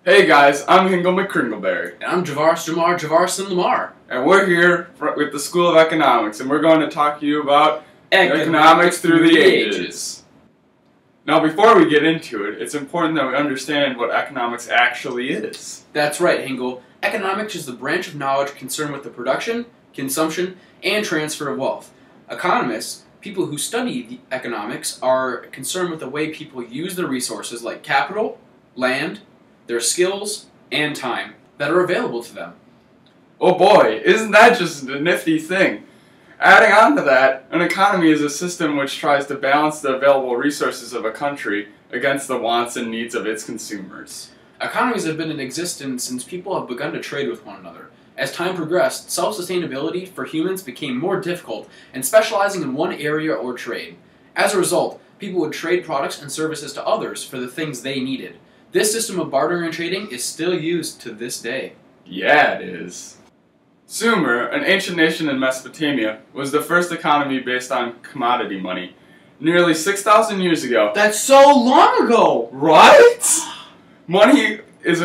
Hey guys, I'm Hingle McCringleberry. And I'm Javaris Jamar Javarison Lamar. And we're here with the School of Economics, and we're going to talk to you about economics through the ages. Now before we get into it, it's important that we understand what economics actually is. That's right, Hingle. Economics is the branch of knowledge concerned with the production, consumption, and transfer of wealth. Economists, people who study the economics, are concerned with the way people use their resources like capital, land, their skills, and time that are available to them. Oh boy, isn't that just a nifty thing? Adding on to that, an economy is a system which tries to balance the available resources of a country against the wants and needs of its consumers. Economies have been in existence since people have begun to trade with one another. As time progressed, self-sustainability for humans became more difficult, and specializing in one area or trade. As a result, people would trade products and services to others for the things they needed. This system of bartering and trading is still used to this day. Yeah, it is. Sumer, an ancient nation in Mesopotamia, was the first economy based on commodity money. Nearly 6,000 years ago. That's so long ago! Right? Money is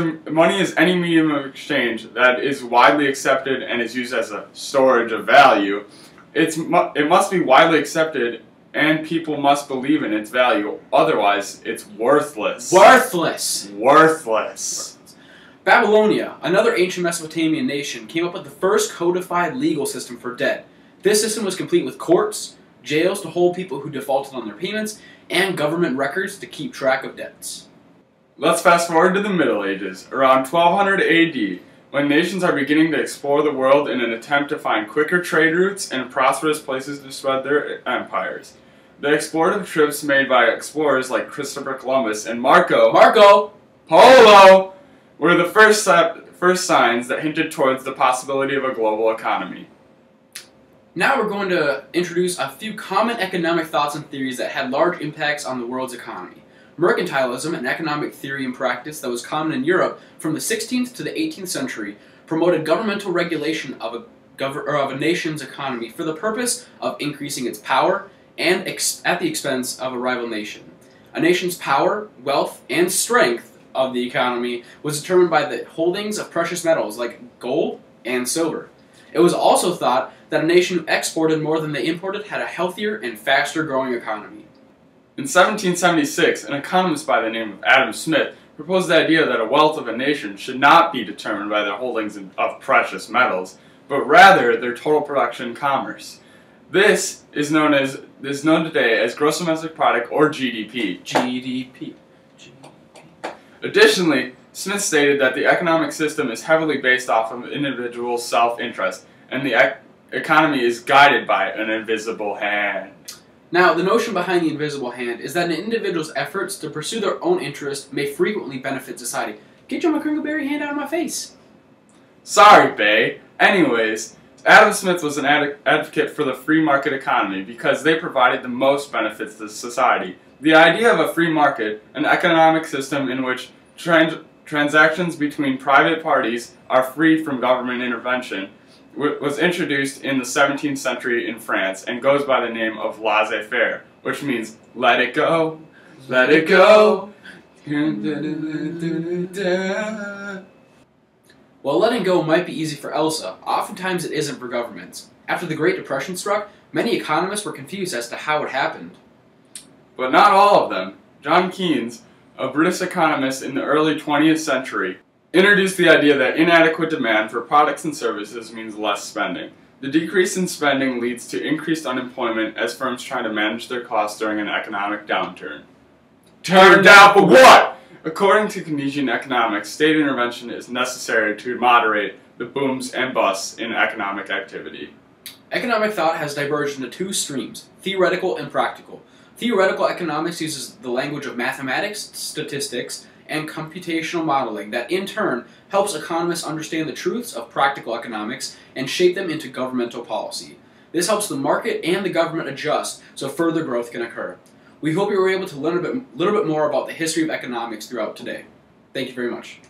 any medium of exchange that is widely accepted and is used as a storage of value. It must be widely accepted and people must believe in its value, otherwise it's worthless. Worthless! Worthless. Babylonia, another ancient Mesopotamian nation, came up with the first codified legal system for debt. This system was complete with courts, jails to hold people who defaulted on their payments, and government records to keep track of debts. Let's fast forward to the Middle Ages, around 1200 AD, when nations are beginning to explore the world in an attempt to find quicker trade routes and prosperous places to spread their empires. The explorative trips made by explorers like Christopher Columbus and Marco Polo were the first signs that hinted towards the possibility of a global economy. Now we're going to introduce a few common economic thoughts and theories that had large impacts on the world's economy. Mercantilism, an economic theory and practice that was common in Europe from the 16th to the 18th century, promoted governmental regulation of a nation's economy for the purpose of increasing its power and at the expense of a rival nation. A nation's power, wealth, and strength of the economy was determined by the holdings of precious metals like gold and silver. It was also thought that a nation who exported more than they imported had a healthier and faster growing economy. In 1776, an economist by the name of Adam Smith proposed the idea that the wealth of a nation should not be determined by their holdings of precious metals, but rather their total production and commerce. This is known today as gross domestic product, or GDP. GDP. Additionally, Smith stated that the economic system is heavily based off of individual self-interest, and the economy is guided by an invisible hand. Now, the notion behind the invisible hand is that an individual's efforts to pursue their own interest may frequently benefit society. Get your McCringleberry hand out of my face! Sorry, Bay. Anyways, Adam Smith was an advocate for the free market economy because they provided the most benefits to society. The idea of a free market, an economic system in which transactions between private parties are free from government intervention, was introduced in the 17th century in France and goes by the name of laissez-faire, which means let it go, let it go. While letting go might be easy for Elsa, oftentimes it isn't for governments. After the Great Depression struck, many economists were confused as to how it happened. But not all of them. John Keynes, a British economist in the early 20th century, introduced the idea that inadequate demand for products and services means less spending. The decrease in spending leads to increased unemployment as firms try to manage their costs during an economic downturn. Turned out for what? According to Keynesian economics, state intervention is necessary to moderate the booms and busts in economic activity. Economic thought has diverged into two streams, theoretical and practical. Theoretical economics uses the language of mathematics, statistics, and computational modeling that in turn helps economists understand the truths of practical economics and shape them into governmental policy. This helps the market and the government adjust so further growth can occur. We hope you were able to learn a little bit more about the history of economics throughout today. Thank you very much.